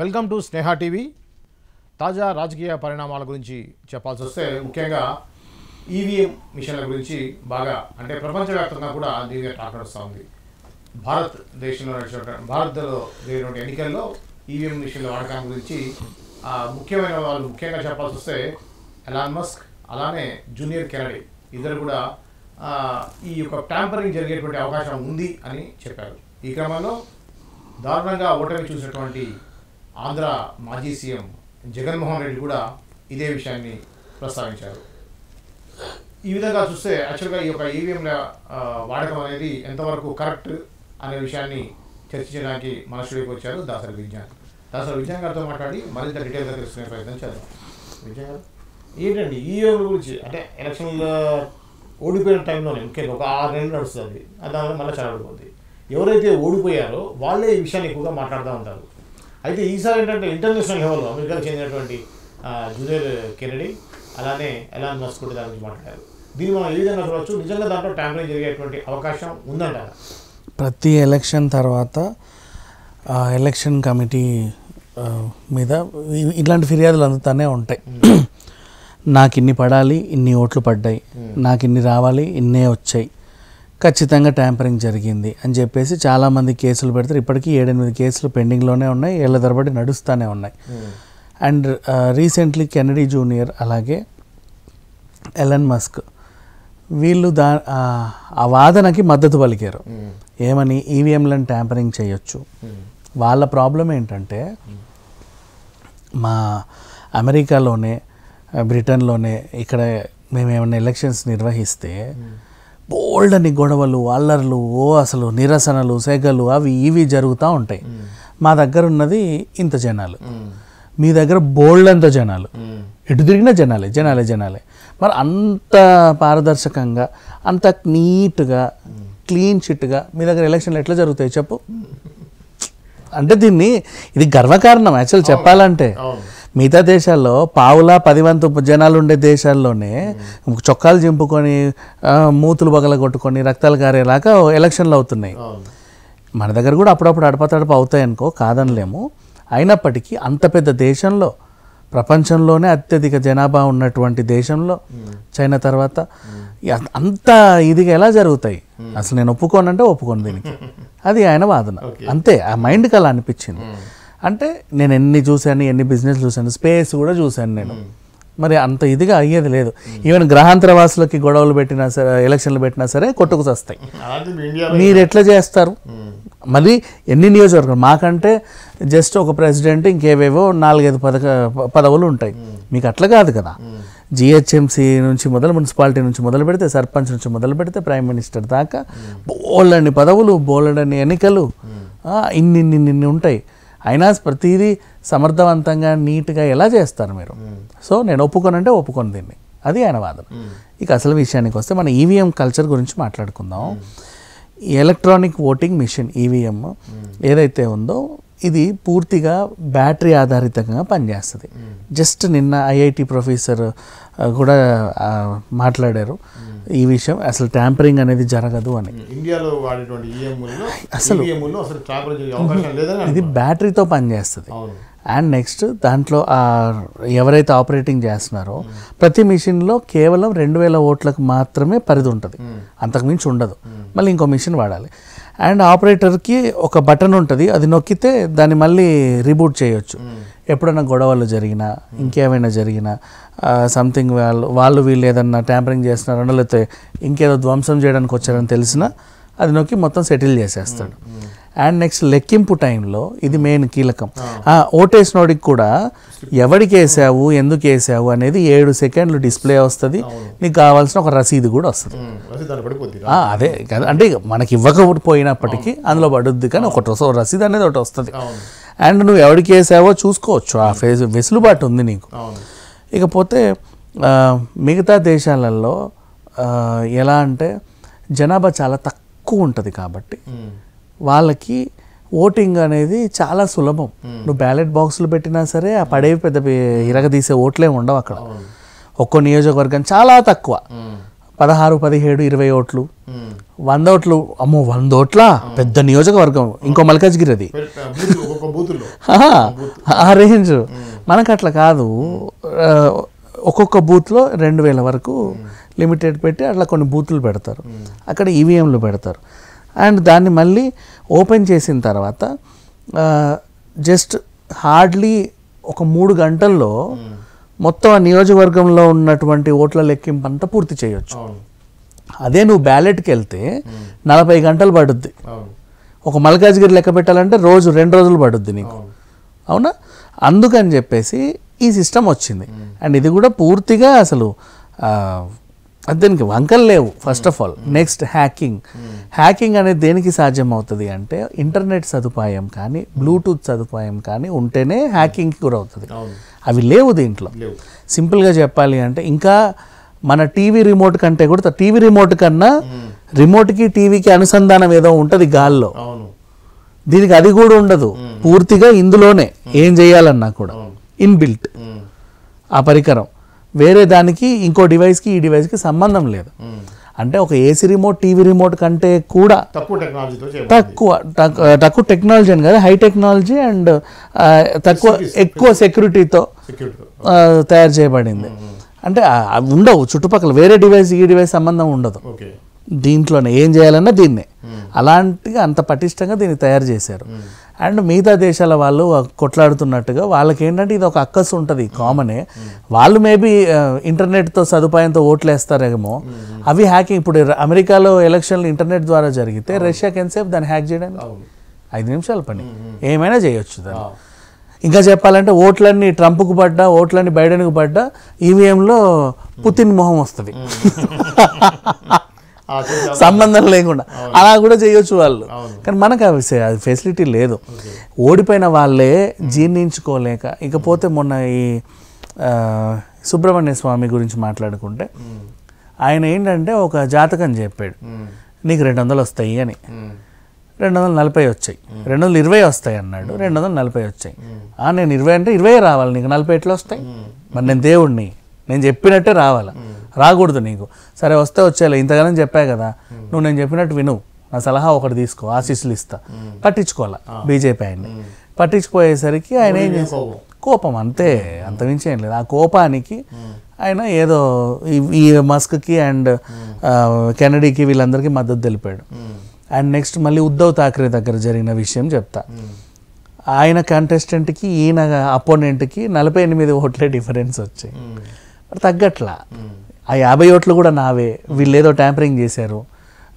Welcome to Sneha TV. తాజా రాజకీయ పరిణామాల గురించి చెప్పాల్సి వస్తే ముఖ్యంగా ఈవీఎం మిషన్ల గురించి బాగా అంటే ప్రపంచవ్యాప్తంగా కూడా దీనిగా టాక్ నడుస్తూ ఉంది. భారతదేశంలో జరిగినటువంటి ఎన్నికల్లో ఈవీఎం మిషన్ల వాడకం గురించి ముఖ్యమైన వాళ్ళు ముఖ్యంగా చెప్పాల్సి వస్తే ఎలాన్ మస్క్ అలానే జూనియర్ కెనడీ ఇద్దరు కూడా ఈ యొక్క ట్యాంపరింగ్ జరిగేటువంటి అవకాశం ఉంది అని చెప్పారు. ఈ క్రమంలో దారుణంగా ఓటమి చూసినటువంటి ఆంధ్ర మాజీ సీఎం జగన్మోహన్ రెడ్డి కూడా ఇదే విషయాన్ని ప్రస్తావించారు. ఈ విధంగా చూస్తే యాక్చువల్గా ఈ యొక్క ఈవీఎంల వాడకం అనేది ఎంతవరకు కరెక్ట్ అనే విషయాన్ని చర్చించడానికి మన స్టూడియోకి వచ్చారు దాసరి విజ్ఞాన్ గారితో మాట్లాడి మరింత డీటెయిల్గా తెలుసుకునే ప్రయత్నం చేద్దాం. విజ్ఞాన్ గారు, ఏంటండి ఈవీఎం గురించి అంటే ఎలక్షన్లో ఓడిపోయిన టైంలోనే ముఖ్యంగా ఒక 6 నెలలు నడుస్తుంది, దానివల్ల మళ్ళీ చదవడిపోతుంది. ఎవరైతే ఓడిపోయారో వాళ్ళే ఈ విషయాన్ని ఎక్కువగా మాట్లాడుతూ ఉంటారు. అయితే ఈసారి ఏంటంటే ఇంటర్నేషనల్ లెవెల్లో అమెరికాకు చెందినటువంటి జూనియర్ కెనడీ అలానే ఎలాన్ మస్క్ కూడా దాని గురించి మాట్లాడారు. దీన్ని మనం ఏ విధంగా చూడవచ్చు? నిజంగా దాంట్లో ట్యాంపరింగ్ జరిగేటువంటి అవకాశం ఉందంటారా? ప్రతి ఎలక్షన్ తర్వాత ఎలక్షన్ కమిటీ మీద ఇట్లాంటి ఫిర్యాదులు అందుతూనే ఉంటాయి. నాకు ఇన్ని పడాలి, ఇన్ని ఓట్లు పడ్డాయి, నాకు ఇన్ని రావాలి, ఇన్నే వచ్చాయి, ఖచ్చితంగా ట్యాంపరింగ్ జరిగింది అని చెప్పేసి చాలామంది కేసులు పెడతారు. ఇప్పటికీ 7-8 కేసులు పెండింగ్లోనే ఉన్నాయి, ఏళ్ళ తరబడి నడుస్తూనే ఉన్నాయి. అండ్ రీసెంట్లీ కెనడీ జూనియర్ అలాగే ఎలన్ మస్క్ వీళ్ళు ఆ వాదనకి మద్దతు పలికారు. ఏమని? ఈవీఎంలను ట్యాంపరింగ్ చేయొచ్చు. వాళ్ళ ప్రాబ్లం ఏంటంటే మా అమెరికాలోనే బ్రిటన్లోనే ఇక్కడ మేము ఏమైనా ఎలక్షన్స్ నిర్వహిస్తే బోల్డ్ అని గొడవలు, అల్లర్లు, అసలు నిరసనలు, సెగలు అవి ఇవి జరుగుతూ ఉంటాయి. మా దగ్గర ఉన్నది ఇంత జనాలు, మీ దగ్గర బోల్డ్ అంత జనాలు, ఎటు తిరిగినా జనాలే. మరి అంత పారదర్శకంగా, అంత నీట్గా, క్లీన్ చిట్గా మీ దగ్గర ఎలక్షన్లు ఎట్లా జరుగుతాయి చెప్పు? అంటే ఇది గర్వకారణం యాక్చువల్ చెప్పాలంటే. మిగతా దేశాల్లో పావులా 10 వంతు జనాలు ఉండే దేశాల్లోనే చొక్కాలు చింపుకొని మూతులు బగల కొట్టుకొని రక్తాలు కారేలాగా ఎలక్షన్లు అవుతున్నాయి. మన దగ్గర కూడా అప్పుడప్పుడు అడపతడప అవుతాయి అనుకో, కాదనలేము. అయినప్పటికీ అంత పెద్ద దేశంలో, ప్రపంచంలోనే అత్యధిక జనాభా ఉన్నటువంటి దేశంలో చైనా తర్వాత అంత ఇదిగా ఎలా జరుగుతాయి? అసలు నేను ఒప్పుకోనంటే ఒప్పుకోను దీనికి. అది ఆయన వాదన. అంతే, ఆ మైండ్కి అలా అనిపించింది. అంటే నేను ఎన్ని బిజినెస్ చూశాను, స్పేస్ కూడా చూశాను నేను. మరి అంత ఇదిగా అయ్యేది లేదు. ఈవెన్ గ్రహాంతరవాసులకి గొడవలు పెట్టినా సరే, ఎలక్షన్లు పెట్టినా సరే కొట్టుకు వస్తాయి. మీరు ఎట్లా చేస్తారు? మరి ఎన్ని నియోజకవర్గాలు? మాకంటే జస్ట్ ఒక ప్రెసిడెంట్, ఇంకేవేవో 4-5 పదవులు ఉంటాయి. మీకు అట్లా కాదు కదా. జిహెచ్ఎంసీ నుంచి మున్సిపాలిటీ నుంచి మొదలు పెడితే, సర్పంచ్ నుంచి మొదలు పెడితే, ప్రైమ్ మినిస్టర్ దాకా బోల్డన్ని పదవులు, బోల్డన్ని ఎన్నికలు, ఇన్ని ఉంటాయి. అయినా ప్రతిదీ సమర్థవంతంగా నీట్గా ఎలా చేస్తారు మీరు? సో నేను ఒప్పుకోనంటే ఒప్పుకోను దీన్ని. అది ఆయన వాదన. ఇక అసలు విషయానికి వస్తే మన ఈవీఎం కల్చర్ గురించి మాట్లాడుకుందాం. ఎలక్ట్రానిక్ ఓటింగ్ మిషన్ ఈవీఎం ఏదైతే ఉందో ఇది పూర్తిగా బ్యాటరీ ఆధారితంగా పనిచేస్తుంది. జస్ట్ నిన్న ఐఐటి ప్రొఫెసర్ కూడా మాట్లాడారు ఈ విషయం, అసలు ట్యాంపరింగ్ అనేది జరగదు అని. ఇండియాలో అసలు ఇది బ్యాటరీతో పనిచేస్తుంది. అండ్ నెక్స్ట్ దాంట్లో ఎవరైతే ఆపరేటింగ్ చేస్తున్నారో ప్రతి మిషన్లో కేవలం 2000 ఓట్లకు మాత్రమే పరిధి ఉంటుంది, అంతకుమించి ఉండదు. మళ్ళీ ఇంకో మిషన్ వాడాలి. అండ్ ఆపరేటర్కి ఒక బటన్ ఉంటుంది, అది నొక్కితే దాన్ని మళ్ళీ రీబూట్ చేయొచ్చు. ఎప్పుడైనా గొడవలు జరిగినా, ఇంకేమైనా జరిగినా, సంథింగ్ వీళ్ళు ఏదన్నా ట్యాంపరింగ్ చేస్తున్నారనో లేకపోతే ఇంకేదో ధ్వంసం చేయడానికి వచ్చారని తెలిసినా అది నొక్కి మొత్తం సెటిల్ చేసేస్తాడు. అండ్ నెక్స్ట్ లెక్కింపు టైంలో ఇది మెయిన్ కీలకం. ఓటేసినోడికి కూడా ఎవడికి వేసావు, ఎందుకు వేసావు అనేది 7 సెకండ్లు డిస్ప్లే వస్తుంది. నీకు కావాల్సిన ఒక రసీదు కూడా వస్తుంది. అదే కదా, అంటే మనకి ఇవ్వకపోయినప్పటికీ అందులో పడుద్ది, కానీ ఒక రసీదు అనేది ఒకటి వస్తుంది. అండ్ నువ్వు ఎవడికి వేసావో చూసుకోవచ్చు, ఆ వెసులుబాటు ఉంది నీకు. ఇకపోతే మిగతా దేశాలలో ఎలా అంటే జనాభా చాలా తక్కువ ఉంటుంది కాబట్టి వాళ్ళకి ఓటింగ్ అనేది చాలా సులభం. నువ్వు బ్యాలెట్ బాక్సులు పెట్టినా సరే ఆ పడేవి పెద్ద ఇరగదీసే ఓట్లే ఉండవు అక్కడ. ఒక్కో నియోజకవర్గం చాలా తక్కువ, 16, 17, 20 ఓట్లు 100 ఓట్లు, అమ్మో 100 ఓట్ల పెద్ద నియోజకవర్గం, ఇంకో మల్కాజ్గిరి అది ఆ రేంజ్. మనకు అట్లా కాదు, ఒక్కొక్క బూత్లో 2000 వరకు లిమిటెడ్ పెట్టి అట్లా కొన్ని బూతులు పెడతారు, అక్కడ ఈవీఎంలు పెడతారు. అండ్ దాన్ని మళ్ళీ ఓపెన్ చేసిన తర్వాత జస్ట్ హార్డ్లీ ఒక 3 గంటల్లో మొత్తం ఆ నియోజకవర్గంలో ఉన్నటువంటి ఓట్ల లెక్కింపు అంతా పూర్తి చేయొచ్చు. అదే నువ్వు బ్యాలెట్కి వెళ్తే 40 గంటలు పడుద్ది. ఒక మల్కాజ్గిరి లెక్క పెట్టాలంటే 2 రోజులు పడుద్ది నీకు, అవునా? అందుకని చెప్పేసి ఈ సిస్టమ్ వచ్చింది. అండ్ ఇది కూడా పూర్తిగా అసలు దీనికి వంకలు లేవు. First of all next hacking అనేది దేనికి సాధ్యం అవుతుంది అంటే ఇంటర్నెట్ సదుపాయం కానీ బ్లూటూత్ సదుపాయం కానీ ఉంటేనే హ్యాకింగ్కి గురవుతుంది. అవి లేవు దీంట్లో. సింపుల్గా చెప్పాలి అంటే ఇంకా మన టీవీ రిమోట్ కంటే కూడా టీవీ రిమోట్ కన్నా రిమోట్కి టీవీకి అనుసంధానం ఏదో ఉంటుంది గాల్లో, దీనికి అది కూడా ఉండదు. పూర్తిగా ఇందులోనే ఏం చేయాలన్నా కూడా ఇన్బిల్ట్ ఆ పరికరం, వేరే దానికి ఇంకో డివైస్కి ఈ డివైస్కి సంబంధం లేదు. అంటే ఒక ఏసీ రిమోట్ టీవీ రిమోట్ కంటే కూడా తక్కువ టెక్నాలజీ అని కదా, హై టెక్నాలజీ అండ్ ఎక్కువ సెక్యూరిటీతో తయారు చేయబడింది. అంటే ఉండవు చుట్టుపక్కల వేరే డివైస్ ఈ డివైస్ సంబంధం ఉండదు, దీంట్లోనే ఏం చేయాలన్నా దీన్నే. అలాంటిగా అంత పటిష్టంగా దీన్ని తయారు చేశారు. అండ్ మిగతా దేశాల వాళ్ళు కొట్లాడుతున్నట్టుగా వాళ్ళకి ఏంటంటే ఇది ఒక అక్కసు ఉంటుంది, కామనే. వాళ్ళు మేబీ ఇంటర్నెట్తో సదుపాయంతో ఓట్లు వేస్తారేమో, అవి హ్యాకింగ్. ఇప్పుడు అమెరికాలో ఎలక్షన్లు ఇంటర్నెట్ ద్వారా జరిగితే రష్యాకి ఎంతసేపు దాన్ని హ్యాక్ చేయడానికి 5 నిమిషాల పని, ఏమైనా చేయొచ్చు దాన్ని. ఇంకా చెప్పాలంటే ఓట్లన్నీ ట్రంప్కు పడ్డా, ఓట్లన్నీ బైడెన్కు పడ్డా, ఈవీఎంలో పుతిన్ మొహం వస్తుంది సంబంధం లేకుండా. అలా కూడా చేయొచ్చు వాళ్ళు. కానీ మనకు అది ఫెసిలిటీ లేదు. ఓడిపోయిన వాళ్ళే జీర్ణించుకోలేక, ఇకపోతే మొన్న ఈ సుబ్రహ్మణ్య స్వామి గురించి మాట్లాడుకుంటే ఆయన ఏంటంటే ఒక జాతకం చెప్పాడు, నీకు 200 వస్తాయి అని. 240 వచ్చాయి, 220 వస్తాయి అన్నాడు, 240 వచ్చాయి. నేను 20 అంటే 20 రావాలి, నీకు 40 ఎట్లా వస్తాయి? మరి నేను దేవుడిని, నేను చెప్పినట్టే రావాలా, రాకూడదు నీకు. సరే వస్తే వచ్చేలే, ఇంతగానం చెప్పా కదా, నువ్వు నేను చెప్పినట్టు విను, నా సలహా ఒకటి తీసుకో, ఆశీస్సులు ఇస్తా. పట్టించుకోవాలా బీజేపీ ఆయన్ని. పట్టించుకోయేసరికి ఆయన ఏం చేశారు, కోపం, అంతే, అంతమించి ఏం లేదు. ఆ కోపానికి ఆయన ఏదో ఈ మస్క్కి అండ్ కెనడీకి వీళ్ళందరికీ మద్దతు తెలిపాడు. అండ్ నెక్స్ట్ మళ్ళీ ఉద్ధవ్ థాక్రే దగ్గర జరిగిన విషయం చెప్తా. ఆయన కంటెస్టెంట్కి ఈయన అపోనెంట్కి 48 ఓట్లే డిఫరెన్స్ వచ్చాయి. తగ్గట్లా ఆ 50 ఓట్లు కూడా నావే, వీళ్ళు ఏదో ట్యాంపరింగ్ చేశారు,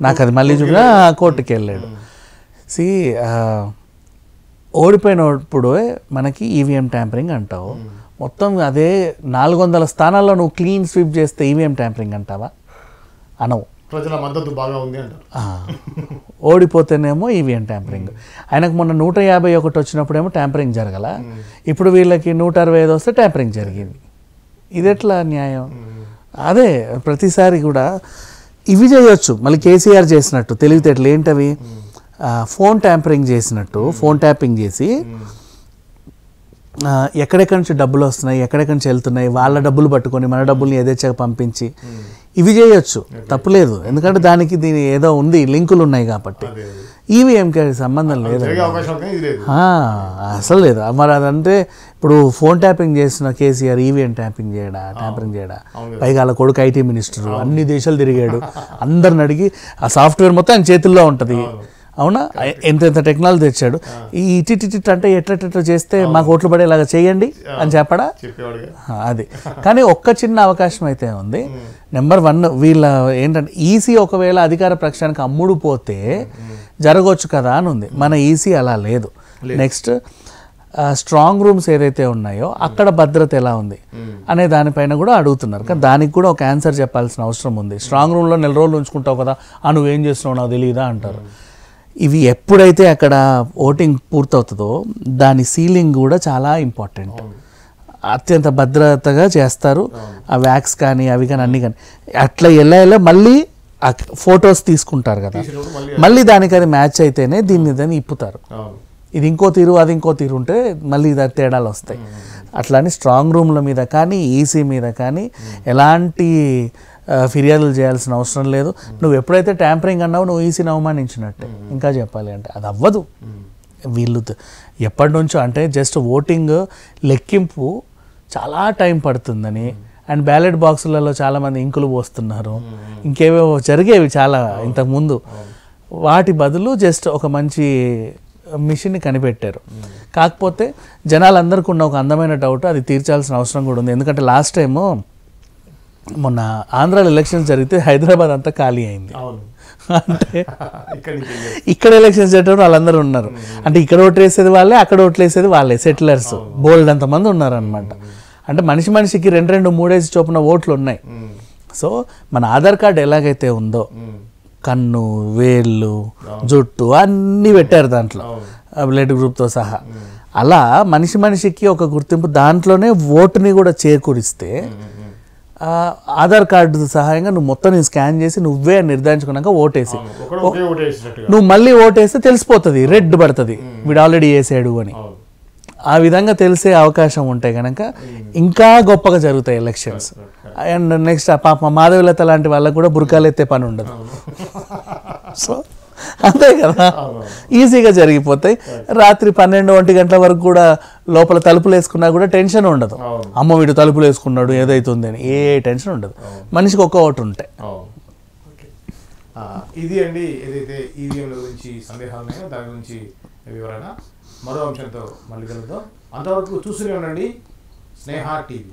నాకు అది మళ్ళీ చూడ కోర్టుకి వెళ్ళాడు. ఓడిపోయినప్పుడు మనకి ఈవీఎం ట్యాంపరింగ్ అంటావు, మొత్తం అదే 400 స్థానాల్లో నువ్వు క్లీన్ స్వీప్ చేస్తే ఈవీఎం ట్యాంపరింగ్ అంటావా? అనవు. ప్రజల మద్దతు బాగా ఉంది అంటారు. ఓడిపోతేనేమో ఈవీఎం ట్యాంపరింగ్. ఆయనకు మొన్న 151 వచ్చినప్పుడేమో ట్యాంపరింగ్ జరగల, ఇప్పుడు వీళ్ళకి 165 వస్తే ట్యాంపరింగ్ జరిగింది. ఇది ఎట్లా న్యాయం? అదే ప్రతిసారి కూడా ఇవి చేయొచ్చు. మళ్ళీ కేసీఆర్ చేసినట్టు తెలివితేటలు ఏంటవి, ఫోన్ ట్యాంపరింగ్ చేసినట్టు, ఫోన్ ట్యాపింగ్ చేసి ఎక్కడెక్కడి నుంచి డబ్బులు వస్తున్నాయి, ఎక్కడెక్కడి నుంచి వెళ్తున్నాయి, వాళ్ళ డబ్బులు పట్టుకొని మన డబ్బుల్ని యథేచ్ఛగా పంపించి ఇవి చేయొచ్చు, తప్పులేదు. ఎందుకంటే దానికి దీని ఏదో ఉంది, లింకులు ఉన్నాయి కాబట్టి. ఈవీఎంకి సంబంధం లేదు, అసలు లేదు. మరి అదంటే ఇప్పుడు ఫోన్ ట్యాపింగ్ చేసిన కేసీఆర్ ఈవీఎం ట్యాంపరింగ్ చేయడా, పైగా వాళ్ళ కొడుకు ఐటీ మినిస్టర్, అన్ని దేశాలు తిరిగాడు, అందరిని అడిగి ఆ సాఫ్ట్వేర్ మొత్తం ఆయన చేతుల్లో ఉంటుంది, అవునా? ఎంత టెక్నాలజీ తెచ్చాడు. ఈ ఇటిట్ అంటే ఎట్లా చేస్తే మాకు ఓట్లు పడేలాగా చేయండి అని చెప్పడా? అది. కానీ ఒక్క చిన్న అవకాశం అయితే ఉంది. నెంబర్ 1 వీళ్ళ ఏంటంటే ఈసీ ఒకవేళ అధికార పక్షానికి అమ్ముడు పోతే జరగవచ్చు కదా అని ఉంది. మన ఈసీ అలా లేదు. నెక్స్ట్ స్ట్రాంగ్ రూమ్స్ ఏదైతే ఉన్నాయో అక్కడ భద్రత ఎలా ఉంది అనే దానిపైన కూడా అడుగుతున్నారు. కానీ దానికి కూడా ఒక ఆన్సర్ చెప్పాల్సిన అవసరం ఉంది. స్ట్రాంగ్ రూమ్లో 4 రోజులు ఉంచుకుంటావు కదా, నువ్వేం చేస్తున్నావు నాకు తెలియదా అంటారు. ఇవి ఎప్పుడైతే అక్కడ ఓటింగ్ పూర్తవుతుందో దాని సీలింగ్ కూడా చాలా ఇంపార్టెంట్, అత్యంత భద్రతగా చేస్తారు. ఆ వ్యాక్స్ కానీ అవి కానీ అన్నీ కానీ అట్లా ఎలా మళ్ళీ ఆ ఫొటోస్ తీసుకుంటారు కదా, మళ్ళీ దానికి అది మ్యాచ్ అయితేనే దీన్ని ఇప్పుతారు. ఇది ఇంకో తీరు అది ఇంకో తీరు ఉంటే మళ్ళీ తేడాలు వస్తాయి. అట్లానే స్ట్రాంగ్ రూమ్ల మీద కానీ ఈసీ మీద కానీ ఎలాంటి ఫిర్యాదులు చేయాల్సిన అవసరం లేదు. నువ్వు ఎప్పుడైతే ట్యాంపరింగ్ అన్నావు నువ్వు ఈసీని అవమానించినట్టే. ఇంకా చెప్పాలి అంటే అది అవ్వదు. వీళ్ళు ఎప్పటి నుంచో అంటే జస్ట్ ఓటింగ్ లెక్కింపు చాలా టైం పడుతుందని అండ్ బ్యాలెట్ బాక్సులలో చాలామంది ఇంకులు పోస్తున్నారు, ఇంకేవేవో జరిగేవి చాలా ఇంతకుముందు. వాటి బదులు జస్ట్ ఒక మంచి మిషన్ని కనిపెట్టారు. కాకపోతే జనాలందరికీ ఉన్న ఒక అందమైన డౌట్ అది తీర్చాల్సిన అవసరం కూడా ఉంది. ఎందుకంటే లాస్ట్ టైము మొన్న ఆంధ్రాలో ఎలక్షన్స్ జరిగితే హైదరాబాద్ అంతా ఖాళీ అయింది. అంటే ఇక్కడ ఎలక్షన్స్ జరిగేటప్పుడు వాళ్ళందరూ ఉన్నారు. అంటే ఇక్కడ ఓట్లు వేసేది వాళ్ళే, అక్కడ ఓట్లు వేసేది వాళ్ళే, సెటిలర్స్ బోల్డ్ అంతమంది ఉన్నారనమాట. అంటే మనిషికి 2-3 చొప్పున ఓట్లు ఉన్నాయి. సో మన ఆధార్ కార్డు ఎలాగైతే ఉందో కన్ను, వేళ్ళు, జుట్టు అన్నీ పెట్టారు దాంట్లో బ్లడ్ గ్రూప్తో సహా. అలా మనిషికి ఒక గుర్తింపు దాంట్లోనే ఓటుని కూడా చేకూరిస్తే ఆధార్ కార్డు సహాయంగా నువ్వు మొత్తం నేను స్కాన్ చేసి నువ్వే నిర్ధారించుకున్నాక ఓటేసి నువ్వు మళ్ళీ ఓటేస్తే తెలిసిపోతుంది, రెడ్ పడుతుంది వీడు ఆల్రెడీ వేసాడు అని. ఆ విధంగా తెలిసే అవకాశం ఉంటే కనుక ఇంకా గొప్పగా జరుగుతాయి ఎలక్షన్స్. అండ్ నెక్స్ట్ పాప మాధవలత లాంటి వాళ్ళకు కూడా బురకాలు ఎత్తే పని ఉండదు. సో అంతే కదా, ఈజీగా జరిగిపోతాయి. రాత్రి 12-1 గంటల వరకు కూడా లోపల తలుపులు వేసుకున్నా కూడా టెన్షన్ ఉండదు. అమ్మ వీడు తలుపులు వేసుకున్నాడు ఏదైతుంది అని ఏ టెన్షన్ ఉండదు. మనిషికి ఒక్క ఓటు ఉంటాయి. ఇది అండి ఏదైతే ఈవీఎంల గురించి సందేహాలు ఉన్నాయో దాని గురించి వివరణ. మరో అంశంతో మళ్ళీ కలుద్దాం. అంతవరకు చూస్తూనే ఉండండి స్నేహ టీవీ.